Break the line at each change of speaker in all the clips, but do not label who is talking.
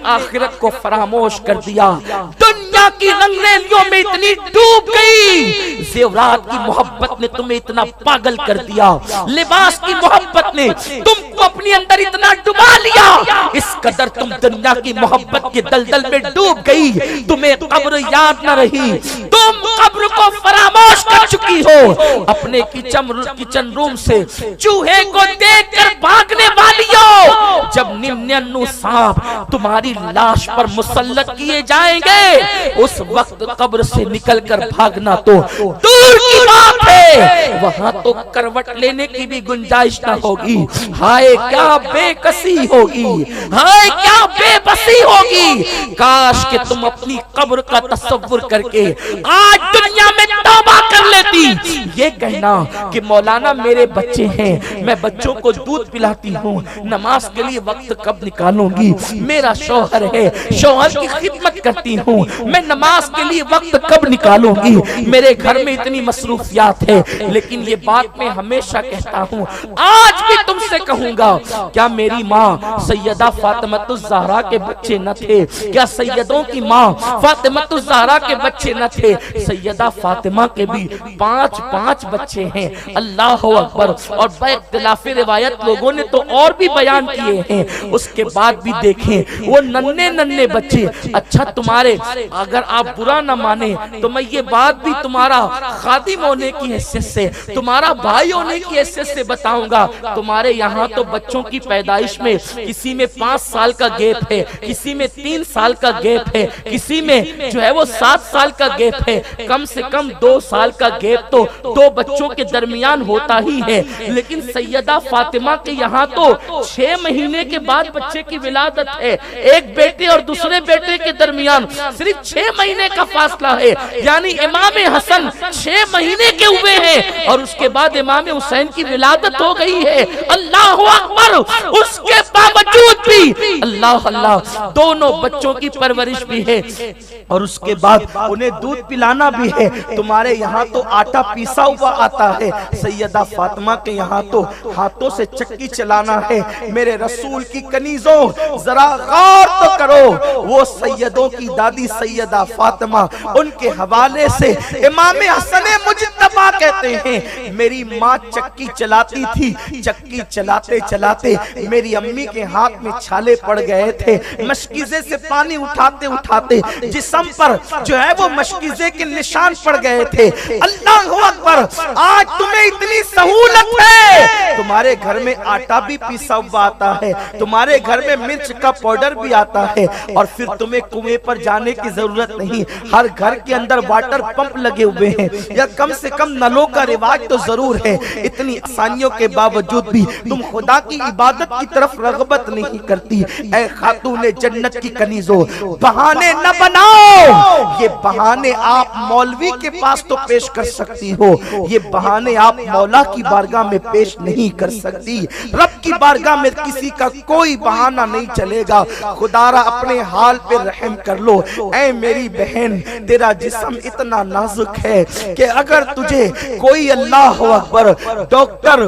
आखिरत को फरामोश कर दिया। दुनिया की रंगरेलियों में इतनी डूब गई, ज़ेवरात की मोहब्बत ने तुम्हें इतना पागल कर दिया, लिबास की मोहब्बत ने तुमको अपने अंदर इतना डुबा लिया, इस कदर तुम दुनिया की मोहब्बत के दलदल में डूब गई, तुम्हें कब्र याद न रही, तुम कब्र को फरामोश कर चुकी हो। अपने किचन रूम से चूहे को देखकर भागने वाली हो। जब 99 सांप तुम्हारी लाश पर मुसल्लत किए जाएंगे, उस वक्त कब्र से निकलकर भागना तो दूर की बात है, वहां तो करवट लेने की भी गुंजाइश न होगी। हाय क्या बेकसी होगी, हाय क्या बेबसी होगी। काश कि तुम अपनी कब्र का तसव्वुर करके आज दुनिया में तौबा कर लेती। ये कहना कि मौलाना मेरे बच्चे हैं, मैं बच्चों को दूध पिलाती हूँ, नमाज के लिए वक्त कब निकालूंगी, मेरा शौहर है, शौहर की खिदमत करती हूँ, मैं नमाज के लिए वक्त कब निकालूंगी, मेरे घर में इतनी मसरूफियात है। लेकिन ये बात मैं हमेशा कहता हूँ, आज भी तुमसे कहूंगा, क्या मेरी माँ सैयदा फातिमातुज़ ज़हरा के बच्चे न थे? क्या सैयदों की माँ फातिमातुज़ ज़हरा के बच्चे न थे? सैयदा फातिमा के भी 5 बच्चे हैं। अल्लाह अकबर। और बइख्तिलाफ़े रिवायत लोगों ने तो और भी बयान किए हैं। उसके बाद भी देखें वो नन्हे बच्चे। अच्छा तुम्हारे, अगर आप बुरा न माने तो मैं ये बात भी तुम्हारा खादिम होने की हैसियत से, तुम्हारा भाई होने की हैसियत से बताऊंगा। तुम्हारे यहाँ तो बच्चों की पैदाइश में किसी में 5 साल का गैप है, किसी में 3 साल का गैप है, किसी में जो है वो 7 साल का गैप है। कम से कम 2 साल का गैप तो 2 बच्चों के दरमियान होता ही है। लेकिन सैयदा फातिमा के यहाँ तो 6 महीने के बाद बच्चे की विलादत है। एक बेटे और दूसरे बेटे के दरमियान सिर्फ 6 महीने का फासला है। यानी इमाम हसन 6 महीने के हुए हैं और उसके बाद इमाम हुसैन की विलादत हो गई है। अल्लाह अकबर। उसके बावजूद भी अल्लाह अल्लाह दोनों बच्चों की परवरिश भी है और उसके बाद उन्हें दूध पिलाना भी है। तुम्हारे यहाँ तो आटा पीसा हुआ आता है, सैयदा फातिमा के यहाँ तो हाथों से चक्की चलाना है। मेरे रसूल की कनीजों, जरा गौर तो करो, वो सैयदों की दादी सैयदा फातिमा, उनके हवाले से इमाम हसन मुज्तबा कहते हैं, मेरी माँ चक्की चलाती थी, चक्की चलाते चलाते मेरी अम्मी के हाथ में छाले पड़ गए थे। मशकीज़े से पानी उठाते उठाते जिस्म पर जो है वो मशकीज़े के निशान पड़ गए थे। अल्लाह अकबर। आज तुम्हें इतनी सहूलत है, तुम्हारे घर में आटा भी पीसा हुआ आता है, तुम्हारे घर में मिर्च का पाउडर भी आता है और फिर तुम्हें कुएं पर जाने की जरूरत नहीं। हर घर के अंदर वाटर पंप लगे हुए हैं या कम से कम नलों का रिवाज तो जरूर है। इतनी आसानियों के बावजूद भी तुम खुदा की इबादत की तरफ रगबत नहीं करती। ऐ खातूने जन्नत की कनीजों, बहाने न बनाओ। ये बहाने आप मौलवी के पास तो पेश कर सकती हो, ये बहाने आप मौला की बारगाह में पेश नहीं कर सकती। रब की बारगाह में किसी का कोई बहाना नहीं चलेगा। खुदारा अपने हाल पे रहम कर लो। ऐ मेरी बहन, तेरा जिस्म इतना नाजुक है कि अगर तुझे कोई अल्लाह अकबर डॉक्टर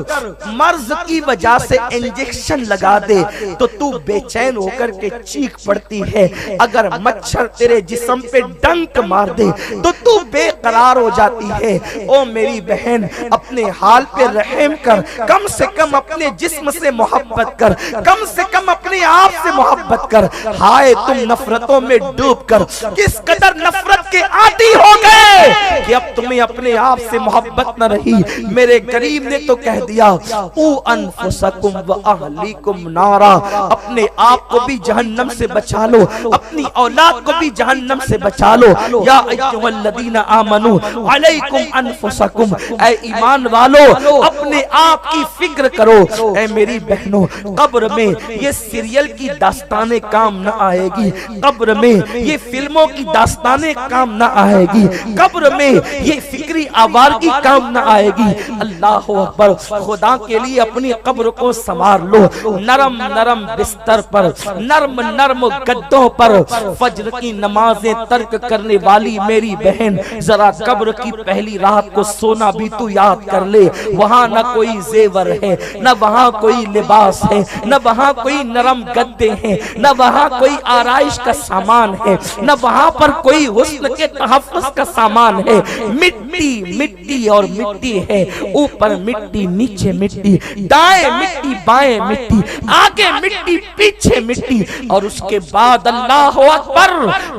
मर्ज की वजह से इंजेक्शन लगा दे तो तू बेचैन होकर के चीख पड़ती है। अगर मच्छर तेरे जिस्म पे डंक मार दे तो तू बेकरार हो जाती है। ओ मेरी बहन, अपने हाल पे रहम कर, कम से कम अपने जिस्म से मोहब्बत कर, कम से कम अपने आप से मोहब्बत कर। हाय तुम नफरतों में डूब कर किस कदर नफरत के आदी हो गए कि अब तुम्हें अपने आप से मोहब्बत न रही। मेरे करीम ने तो कह दिया, ऊ अनफुसकुम व अहलीकुम नारा, अपने आप को भी जहन्नम से बचा लो, अपनी औलाद को भी जहन्नम से बचा लो। या अय्युहल्लज़ीना आमनू अलैकुम अनफुसकुम, ऐ ईमान वालो अपने आप की फिक्र करो। ऐ मेरी बहनों, कब्र में ये सीरियल की दास्तानें काम न आएगी, कब्र में ये फिल्मों की दास्तानें काम न आएगी, कब्र में ये फिक्र तीसरी आवारगी काम न आएगी। अल्लाह अकबर। खुदा के लिए अपनी कब्र को संवार लो, नरम नरम बिस्तर पर, नरम नरम गद्दों पर फज्र की नमाजें तर्क करने वाली मेरी बहन, जरा कब्र की पहली रात को सोना भी तू याद कर ले। वहां न कोई जेवर है, न वहां कोई लिबास है, न वहां कोई नरम गद्दे हैं, न वहां कोई आराइश का सामान है, न वहां पर कोई हुस्न के तहफ्फुज़ का सामान है। मिट्टी मिट्टी और मिट्टी है, ऊपर मिट्टी नीचे मिट्टी, दाएं मिट्टी बाएं मिट्टी, आगे मिट्टी पीछे मिट्टी। और उसके बाद अल्लाह अकबर,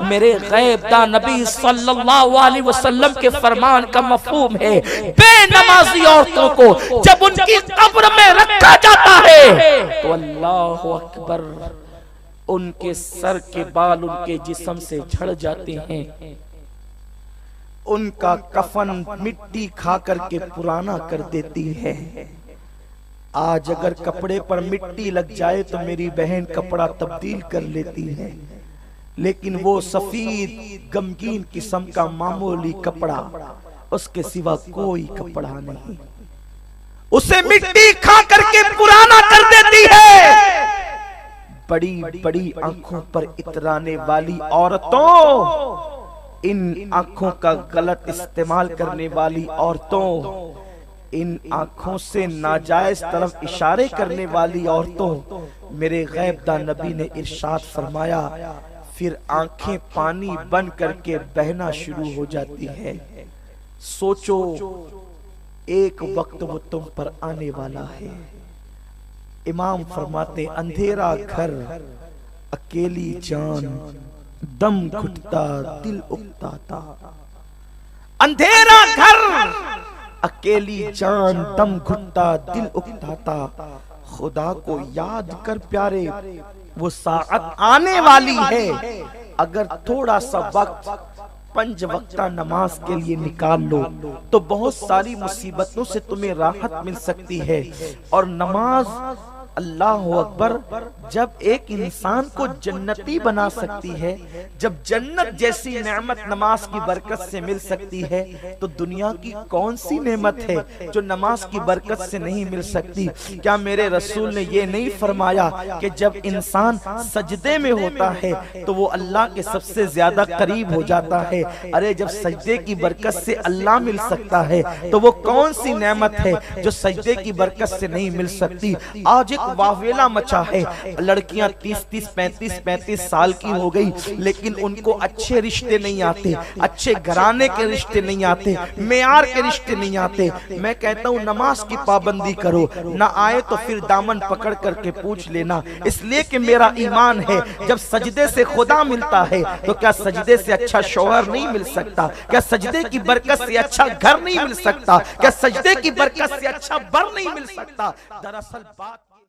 मेरे गैबदा नबी सल्लल्लाहु अलैहि वसल्लम के फरमान का मफहूम है, बेनमाजी औरतों को जब उनकी कब्र में रखा जाता है तो अल्लाह अकबर, उनके सर के बाल उनके जिस्म से झड़ जाते हैं, उनका कफन मिट्टी खा करके पुराना कर देती है। आज अगर कपड़े पर मिट्टी लग जाए तो मेरी बहन कपड़ा तब्दील कर लेती है, लेकिन वो सफेद गमगीन किस्म का मामूली कपड़ा, उसके सिवा कोई कपड़ा नहीं, उसे मिट्टी खा करके पुराना कर देती है। बड़ी बड़ी आंखों पर इतराने वाली औरतों, इन आंखों का गलत इस्तेमाल करने वाली औरतों, इन आंखों से नाजायज तरफ इशारे करने वाली औरतों, मेरे गैबदा नबी ने इरशाद फरमाया, फिर आंखें पानी बन करके बहना शुरू हो जाती है। सोचो, एक वक्त वो तुम पर आने वाला है। इमाम फरमाते, अंधेरा घर अकेली जान, दम घुटता दिल उकताता। अंधेरा घर अकेली जान, दम घुटता दिल उकताता। खुदा को याद कर प्यारे, वो साअत आने वाली है। अगर थोड़ा सा वक्त 5 वक्ता नमाज के लिए निकाल लो तो बहुत सारी मुसीबतों से तुम्हें राहत मिल सकती है। और नमाज, अल्लाह अकबर, जब एक इंसान को जन्नती बना सकती है, जब जन्नत जैसी नेमत नमाज की बरकत से मिल सकती है, तो दुनिया की कौन सी नेमत है जो नमाज की बरकत से नहीं मिल सकती। क्या मेरे रसूल ने ये नहीं फरमाया कि जब इंसान सजदे में होता है तो वो अल्लाह के सबसे ज्यादा करीब हो जाता है। अरे जब सजदे की बरकत से अल्लाह मिल सकता है तो वो कौन सी नेमत है जो सजदे की बरकत से नहीं मिल सकती। आज एक वावेला मचा है, लड़कियां 30-30, 35-35 साल की हो गई, लेकिन उनको अच्छे रिश्ते नहीं आते, अच्छे घराने के रिश्ते नहीं आते, मेयार के रिश्ते नहीं आते। मैं कहता हूँ नमाज की पाबंदी करो, ना आए तो फिर दामन पकड़ करके पूछ लेना, इसलिए कि मेरा ईमान है जब सजदे से खुदा मिलता है तो क्या सजदे से अच्छा शौहर नहीं मिल सकता? क्या सजदे की बरकत से अच्छा घर नहीं मिल सकता? क्या सजदे की बरकत से अच्छा बर नहीं मिल सकता? दरअसल बात